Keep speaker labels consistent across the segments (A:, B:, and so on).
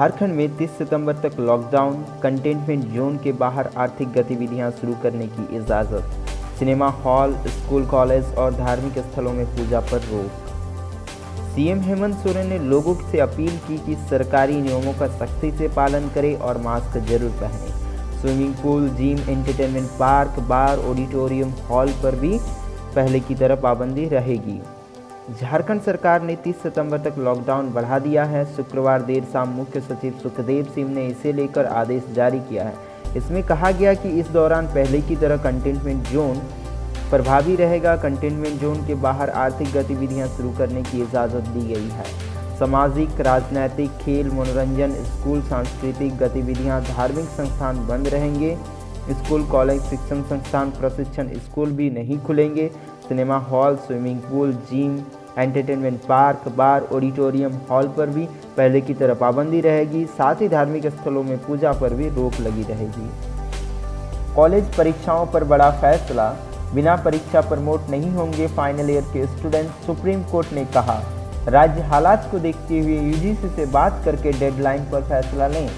A: झारखंड में 30 सितंबर तक lockdown, containment zone के बाहर आर्थिक गतिविधियां शुरू करने की इजाज़त। सिनेमा हॉल, स्कूल, कॉलेज और धार्मिक स्थलों में पूजा पर रोक। सीएम हेमंत सोरेन ने लोगों से अपील की कि सरकारी नियमों का सख्ती से पालन करें और मास्क जरूर पहनें। Swimming pool, gym, entertainment park, bar, auditorium, hall पर भी पहले की तरह पाबंदी रहेगी। झारखंड सरकार ने 30 सितंबर तक लॉकडाउन बढ़ा दिया है। शुक्रवार देर शाम मुख्य सचिव सुखदेव सिंह ने इसे लेकर आदेश जारी किया है। इसमें कहा गया कि इस दौरान पहले की तरह कंटेनमेंट जोन प्रभावी रहेगा। कंटेनमेंट जोन के बाहर आर्थिक गतिविधियां शुरू करने की इजाज़त दी गई है। सामाजिक, राजनैतिक, खेल, मनोरंजन, स्कूल, सांस्कृतिक गतिविधियां, धार्मिक संस्थान बंद रहेंगे। स्कूल, कॉलेज, शिक्षण संस्थान, प्रशिक्षण स्कूल भी नहीं खुलेंगे। Cinema hall, swimming pool, gym, entertainment park, bar, auditorium, hall पर भी पहले की तरह पाबंदी रहेगी। साथ ही धार्मिक स्थलों में पूजा पर भी रोक लगी रहेगी। कॉलेज परीक्षाओं पर बड़ा फैसला, बिना परीक्षा प्रमोट नहीं होंगे फाइनल ईयर के स्टूडेंट। सुप्रीम कोर्ट ने कहा, राज्य हालात को देखते हुए यूजीसी से बात करके डेडलाइन पर फैसला लें।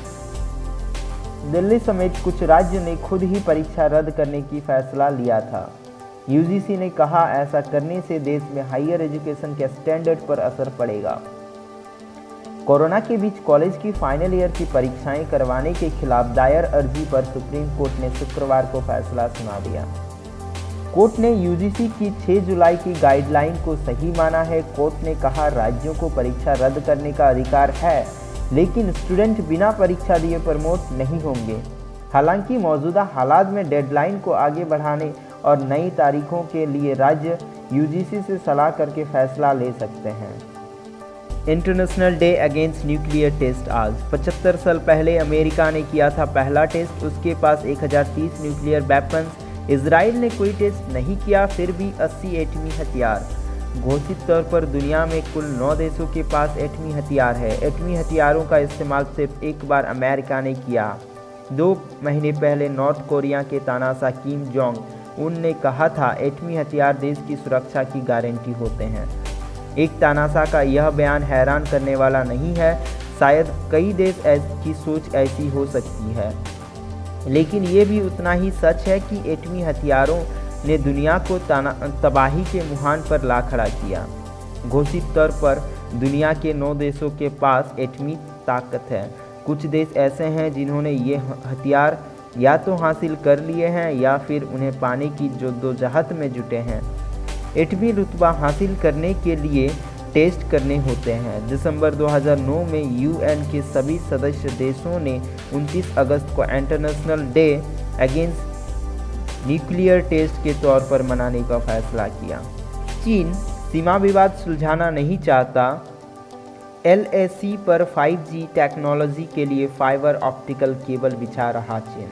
A: दिल्ली समेत कुछ राज्य ने खुद ही परीक्षा रद्द करने की फैसला लिया था। यूजीसी ने कहा, ऐसा करने से देश में हायर एजुकेशन के स्टैंडर्ड पर असर पड़ेगा। कोरोना के बीच कॉलेज की फाइनल ईयर की परीक्षाएं करवाने के खिलाफ दायर अर्जी पर सुप्रीम कोर्ट ने शुक्रवार को फैसला सुना दिया। कोर्ट ने यूजीसी की 6 जुलाई की गाइडलाइन को सही माना है। कोर्ट ने कहा, राज्यों को परीक्षा रद्द करने का अधिकार है, लेकिन स्टूडेंट बिना परीक्षा दिए प्रमोट नहीं होंगे। हालांकि मौजूदा हालात में डेडलाइन को आगे बढ़ाने और नई तारीखों के लिए राज्य यूजीसी से सलाह करके फैसला ले सकते हैं। International day against nuclear test आज 75 साल पहले अमेरिका ने किया था पहला टेस्ट। उसके पास 1030 न्यूक्लियर वेपन्स। इजराइल ने कोई टेस्ट नहीं किया, फिर भी 80 एटमी हथियार। घोषित तौर पर दुनिया में कुल 9 देशों के पास एटमी हथियार है। एटमी हथियारों का इस्तेमाल सिर्फ एक बार अमेरिका ने किया। 2 महीने पहले नॉर्थ कोरिया के तानाशाह किम जोंग उन ने कहा था, एटमी हथियार देश की सुरक्षा की गारंटी होते हैं। एक तानाशाह का यह बयान हैरान करने वाला नहीं है। शायद कई देश की सोच ऐसी हो सकती है, लेकिन ये भी उतना ही सच है कि एटमी हथियारों ने दुनिया को तबाही के मुहान पर ला खड़ा किया। घोषित तौर पर दुनिया के 9 देशों के पास एटमी ताकत है। कुछ देश ऐसे हैं जिन्होंने ये हथियार या तो हासिल कर लिए हैं या फिर उन्हें पाने की जद्दोजहद में जुटे हैं। एटमी रुतबा हासिल करने के लिए टेस्ट करने होते हैं। दिसंबर 2009 में यूएन के सभी सदस्य देशों ने 29 अगस्त को international day against nuclear test के तौर पर मनाने का फैसला किया। चीन सीमा विवाद सुलझाना नहीं चाहता। एलएसी पर 5G टेक्नोलॉजी के लिए फाइबर ऑप्टिकल केबल बिछा रहा चीन।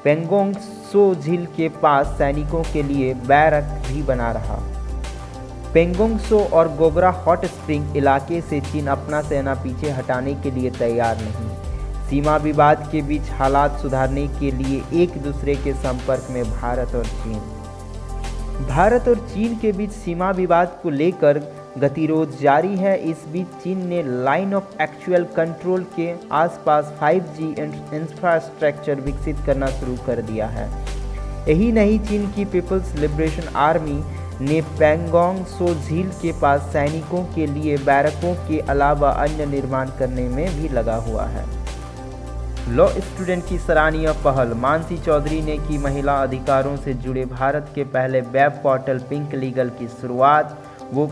A: पेंगोंग त्सो झील के पास सैनिकों के लिए बैरक भी बना रहा। पेंगोंग त्सो और गोगरा हॉट स्प्रिंग इलाके से चीन अपना सेना पीछे हटाने के लिए तैयार नहीं। सीमा विवाद के बीच हालात सुधारने के लिए एक दूसरे के संपर्क में भारत और चीन। भारत और चीन के बीच सीमा विवाद को लेकर गतिरोध जारी है। इस बीच चीन ने लाइन ऑफ एक्चुअल कंट्रोल के आसपास 5G इंफ्रास्ट्रक्चर विकसित करना शुरू कर दिया है। यही नहीं, चीन की पीपल्स लिबरेशन आर्मी ने पेंगोंग त्सो झील के पास सैनिकों के लिए बैरकों के अलावा अन्य निर्माण करने में भी लगा हुआ है। लॉ स्टूडेंट की सराहनीय पहल, मानसी चौधरी ने की महिला अधिकारों से जुड़े भारत के पहले वेब पोर्टल पिंक लीगल की शुरुआत। वो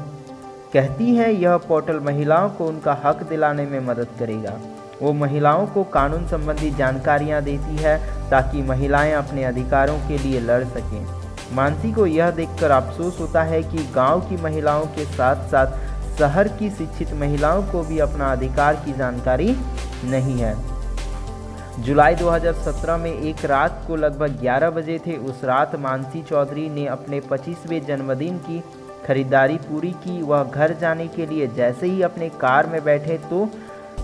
A: कहती हैं, यह पोर्टल महिलाओं को उनका हक दिलाने में मदद करेगा। वो महिलाओं को कानून संबंधी जानकारियां देती है ताकि महिलाएं अपने अधिकारों के लिए लड़ सकें। मानसी को यह देखकर अफसोस होता है कि गांव की महिलाओं के साथ साथ शहर की शिक्षित महिलाओं को भी अपना अधिकार की जानकारी नहीं है। जुलाई 2017 में एक रात को लगभग 11 बजे थे। उस रात मानसी चौधरी ने अपने 25वें जन्मदिन की खरीदारी पूरी की। वह घर जाने के लिए जैसे ही अपने कार में बैठे तो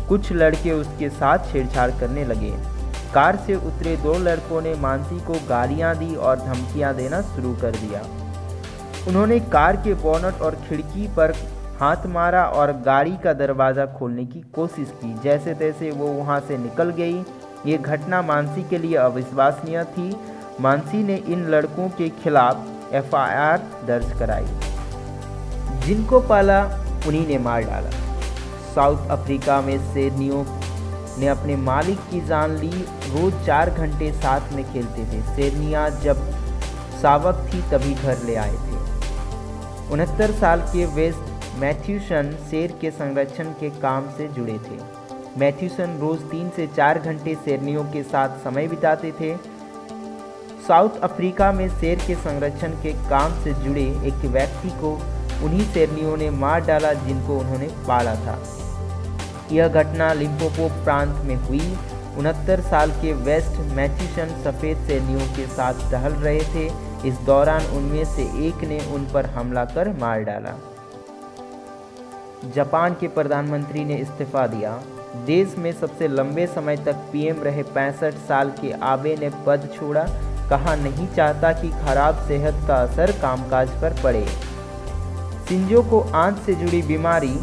A: कुछ लड़के उसके साथ छेड़छाड़ करने लगे। कार से उतरे 2 लड़कों ने मानसी को गालियां दी और धमकियां देना शुरू कर दिया। उन्होंने कार के बोनट और खिड़की पर हाथ मारा और गाड़ी का दरवाज़ा खोलने की कोशिश की। जैसे तैसे वो वहाँ से निकल गई। ये घटना मानसी के लिए अविश्वसनीय थी। मानसी ने इन लड़कों के खिलाफ एफआईआर दर्ज कराई। जिनको पाला उन्हीं ने मार डाला। साउथ अफ्रीका में शेरनियों ने अपने मालिक की जान ली। रोज 4 घंटे साथ में खेलते थे। शेरनियाँ जब सावक थी तभी घर ले आए थे। 69 साल के वेस्ट मैथ्यूसन शेर के संरक्षण के काम से जुड़े थे। मैथ्यूसन रोज 3 से 4 घंटे शेरनियों के साथ समय बिताते थे। साउथ अफ्रीका में शेर के संरक्षण के काम से जुड़े एक व्यक्ति को उन्हीं शेरनियों ने मार डाला जिनको उन्होंने पाला था। यह घटना लिम्पोपो प्रांत में हुई। 69 साल के वेस्ट मैथ्यूसन सफ़ेद शेरनियों के साथ टहल रहे थे। इस दौरान उनमें से एक ने उन पर हमला कर मार डाला। जापान के प्रधानमंत्री ने इस्तीफा दिया। देश में सबसे लंबे समय तक पीएम रहे 65 साल के आबे ने पद छोड़ा। कहा नहीं चाहता कि खराब सेहत का असर कामकाज पर पड़े। शिंजो को आंत से जुड़ी बीमारी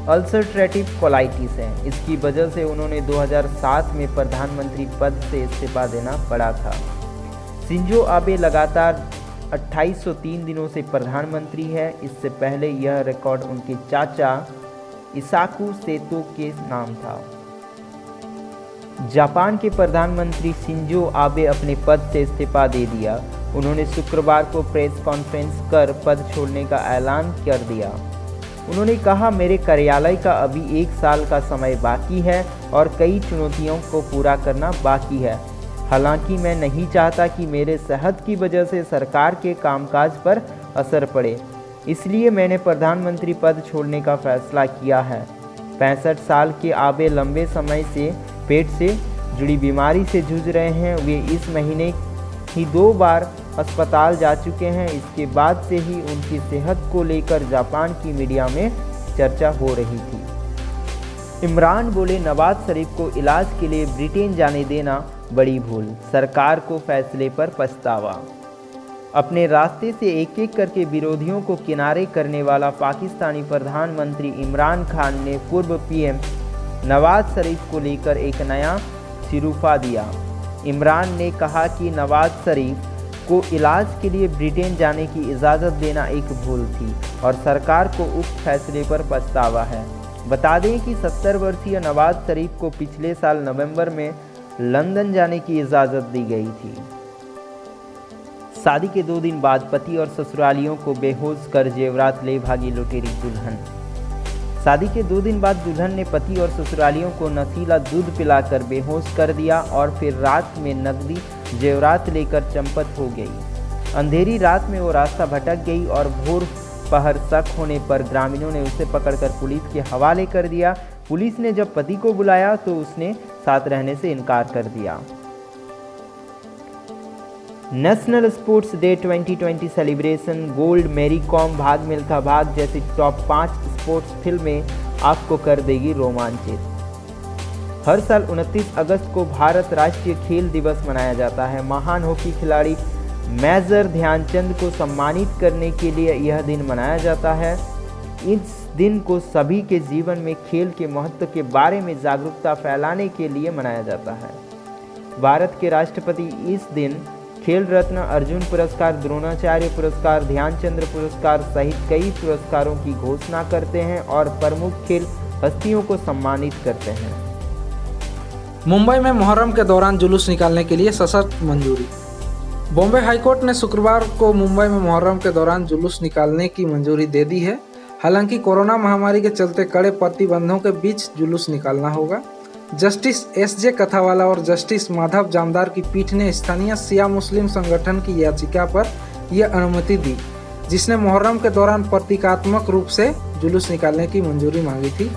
A: अल्सरट्रेटिव कोलाइटिस है। इसकी वजह से उन्होंने 2007 में प्रधानमंत्री पद से इस्तीफा देना पड़ा था। शिंजो आबे लगातार 2803 दिनों से प्रधानमंत्री है। इससे पहले यह रिकॉर्ड उनके चाचा इसाकू सेतो के नाम था। जापान के प्रधानमंत्री शिंजो आबे अपने पद से इस्तीफा दे दिया। उन्होंने शुक्रवार को प्रेस कॉन्फ्रेंस कर पद छोड़ने का ऐलान कर दिया। उन्होंने कहा, मेरे कार्यालय का अभी 1 साल का समय बाकी है और कई चुनौतियों को पूरा करना बाकी है। हालांकि मैं नहीं चाहता कि मेरे सेहत की वजह से सरकार के कामकाज पर असर पड़े, इसलिए मैंने प्रधानमंत्री पद छोड़ने का फैसला किया है। 65 साल के आबे लंबे समय से पेट से जुड़ी बीमारी से जूझ रहे हैं। वे इस महीने ही 2 बार अस्पताल जा चुके हैं। इसके बाद से ही उनकी सेहत को लेकर जापान की मीडिया में चर्चा हो रही थी। इमरान बोले, नवाज शरीफ को इलाज के लिए ब्रिटेन जाने देना बड़ी भूल। सरकार को फैसले पर पछतावा। अपने रास्ते से एक एक करके विरोधियों को किनारे करने वाला पाकिस्तानी प्रधानमंत्री इमरान खान ने पूर्व पीएम नवाज शरीफ को लेकर एक नया सिरूफा दिया। इमरान ने कहा कि नवाज शरीफ को इलाज के लिए ब्रिटेन जाने की इजाज़त देना एक भूल थी और सरकार को उक्त फैसले पर पछतावा है। बता दें कि 70 वर्षीय नवाज शरीफ को पिछले साल नवंबर में लंदन जाने की इजाज़त दी गई थी। शादी के 2 दिन बाद पति और ससुरालियों को बेहोश कर जेवरात ले भागी लुटेरी दुल्हन। शादी के 2 दिन बाद दुल्हन ने पति और ससुरालियों को नशीला दूध पिलाकर बेहोश कर दिया और फिर रात में नकदी जेवरात लेकर चंपत हो गई। अंधेरी रात में वो रास्ता भटक गई और भोर पहर शक होने पर ग्रामीणों ने उसे पकड़कर पुलिस के हवाले कर दिया। पुलिस ने जब पति को बुलाया तो उसने साथ रहने से इनकार कर दिया। National sports day 2020 celebration gold, Mary Kom, Bhaag Milkha भाग जैसी टॉप 5 स्पोर्ट्स फिल्में आपको कर देगी रोमांचित। हर साल 29 अगस्त को भारत राष्ट्रीय खेल दिवस मनाया जाता है। महान हॉकी खिलाड़ी मेजर ध्यानचंद को सम्मानित करने के लिए यह दिन मनाया जाता है। इस दिन को सभी के जीवन में खेल के महत्व के बारे में जागरूकता फैलाने के लिए मनाया जाता है। भारत के राष्ट्रपति इस दिन खेल रत्न, अर्जुन पुरस्कार, द्रोणाचार्य पुरस्कार, ध्यानचंद्र पुरस्कार सहित कई पुरस्कारों की घोषणा करते हैं और प्रमुख खेल हस्तियों को सम्मानित करते हैं।
B: मुंबई में मुहर्रम के दौरान जुलूस निकालने के लिए सशर्त मंजूरी। बॉम्बे हाईकोर्ट ने शुक्रवार को मुंबई में मुहर्रम के दौरान जुलूस निकालने की मंजूरी दे दी है। हालांकि कोरोना महामारी के चलते कड़े प्रतिबंधों के बीच जुलूस निकालना होगा। Justice SJ. कथावाला और जस्टिस माधव जामदार की पीठ ने स्थानीय शिया मुस्लिम संगठन की याचिका पर यह अनुमति दी, जिसने मुहर्रम के दौरान प्रतीकात्मक रूप से जुलूस निकालने की मंजूरी मांगी थी।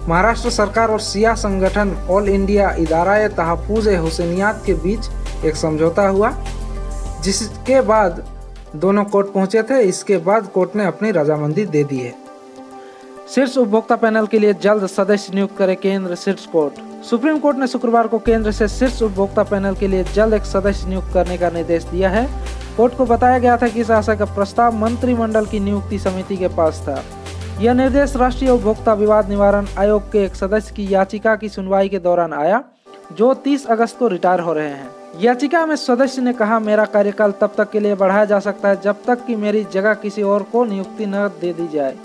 B: महाराष्ट्र सरकार और शिया संगठन ऑल इंडिया इदारा तहफ़्फ़ुज़ हुसैनियत के बीच एक समझौता हुआ, जिसके बाद दोनों कोर्ट पहुंचे थे। इसके बाद कोर्ट ने अपनी रजामंदी दे दी है। शीर्ष उपभोक्ता पैनल के लिए जल्द सदस्य नियुक्त करे केंद्र शीर्ष कोर्ट। सुप्रीम कोर्ट ने शुक्रवार को केंद्र से शीर्ष उपभोक्ता पैनल के लिए जल्द एक सदस्य नियुक्त करने का निर्देश दिया है। कोर्ट को बताया गया था कि इस आशय का प्रस्ताव मंत्रिमंडल की नियुक्ति समिति के पास था। यह निर्देश राष्ट्रीय उपभोक्ता विवाद निवारण आयोग के एक सदस्य की याचिका की सुनवाई के दौरान आया, जो 30 अगस्त को रिटायर हो रहे हैं। याचिका में सदस्य ने कहा, मेरा कार्यकाल तब तक के लिए बढ़ाया जा सकता है जब तक कि मेरी जगह किसी और को नियुक्ति न दे दी जाए।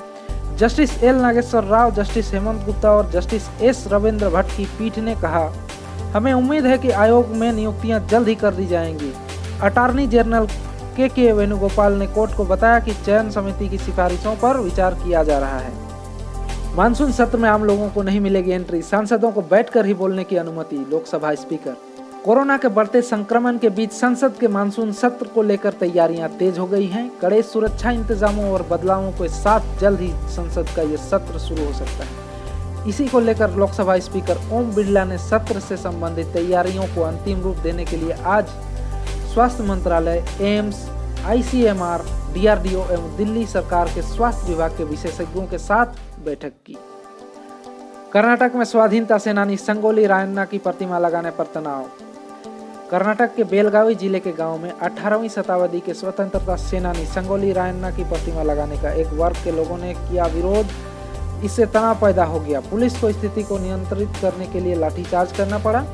B: Justice L Nageswara Rao, justice Hemant Gupta और जस्टिस एस रविंद्र भट्ट की पीठ ने कहा, हमें उम्मीद है कि आयोग में नियुक्तियां जल्द ही कर दी जाएंगी। अटॉर्नी जनरल के वेणुगोपाल ने कोर्ट को बताया कि चयन समिति की सिफारिशों पर विचार किया जा रहा है। मानसून सत्र में आम लोगों को नहीं मिलेगी एंट्री, सांसदों को बैठकर ही बोलने की अनुमति, लोकसभा स्पीकर। कोरोना के बढ़ते संक्रमण के बीच संसद के मानसून सत्र को लेकर तैयारियां तेज हो गई हैं। कड़े सुरक्षा इंतजामों और बदलावों के साथ जल्द ही संसद का यह सत्र शुरू हो सकता है। इसी को लेकर लोकसभा स्पीकर ओम बिरला ने सत्र से संबंधित तैयारियों को अंतिम रूप देने के लिए आज स्वास्थ्य मंत्रालय, एम्स, ICMR, DRDO एवं दिल्ली सरकार के स्वास्थ्य विभाग के विशेषज्ञों के साथ बैठक की। कर्नाटक में स्वाधीनता सेनानी संगोली रायन्ना की प्रतिमा लगाने पर तनाव। कर्नाटक के बेलगावी जिले के गांव में 18वीं शताब्दी के स्वतंत्रता सेनानी संगोली रायन्ना की प्रतिमा लगाने का एक वर्ग के लोगों ने किया विरोध। इससे तनाव पैदा हो गया। पुलिस को स्थिति को नियंत्रित करने के लिए लाठीचार्ज करना पड़ा।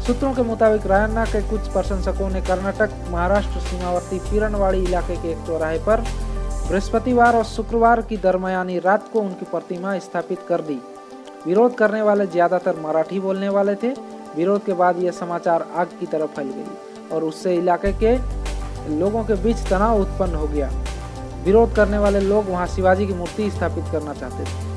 B: सूत्रों के मुताबिक रायन्ना के कुछ प्रशंसकों ने कर्नाटक महाराष्ट्र सीमावर्ती पीरनवाड़ी इलाके के एक चौराहे पर बृहस्पतिवार और शुक्रवार की दरमियानी रात को उनकी प्रतिमा स्थापित कर दी। विरोध करने वाले ज्यादातर मराठी बोलने वाले थे। विरोध के बाद यह समाचार आग की तरह फैल गई और उससे इलाके के लोगों के बीच तनाव उत्पन्न हो गया। विरोध करने वाले लोग वहां शिवाजी की मूर्ति स्थापित करना चाहते थे।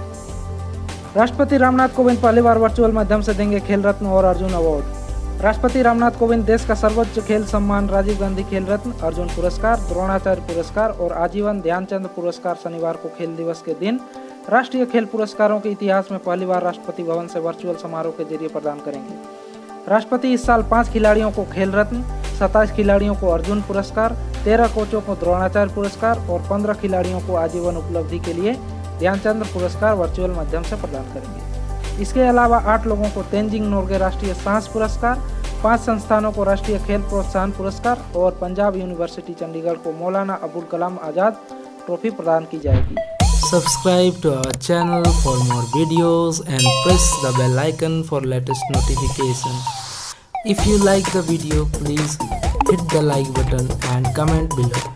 B: राष्ट्रपति रामनाथ कोविंद पहली बार वर्चुअल माध्यम से देंगे खेल रत्न और अर्जुन अवार्ड। राष्ट्रपति रामनाथ कोविंद देश का सर्वोच्च खेल सम्मान राजीव गांधी खेल रत्न, अर्जुन पुरस्कार, द्रोणाचार्य पुरस्कार और आजीवन ध्यानचंद पुरस्कार शनिवार को खेल दिवस के दिन राष्ट्रीय खेल पुरस्कारों के इतिहास में पहली बार राष्ट्रपति भवन से वर्चुअल समारोह के जरिए प्रदान करेंगे। राष्ट्रपति इस साल 5 खिलाड़ियों को खेल रत्न, 27 खिलाड़ियों को अर्जुन पुरस्कार, 13 कोचों को द्रोणाचार्य पुरस्कार और 15 खिलाड़ियों को आजीवन उपलब्धि के लिए ध्यानचंद पुरस्कार वर्चुअल माध्यम से प्रदान करेंगे। इसके अलावा 8 लोगों को तेंजिंग नोर्गे राष्ट्रीय साहस पुरस्कार, 5 संस्थानों को राष्ट्रीय खेल प्रोत्साहन पुरस्कार और पंजाब यूनिवर्सिटी चंडीगढ़ को मौलाना अबुल कलाम आजाद ट्रॉफी प्रदान की जाएगी।
C: Subscribe to our channel for more videos and press the bell icon for latest notification. If you like the video, please hit the like button and comment below.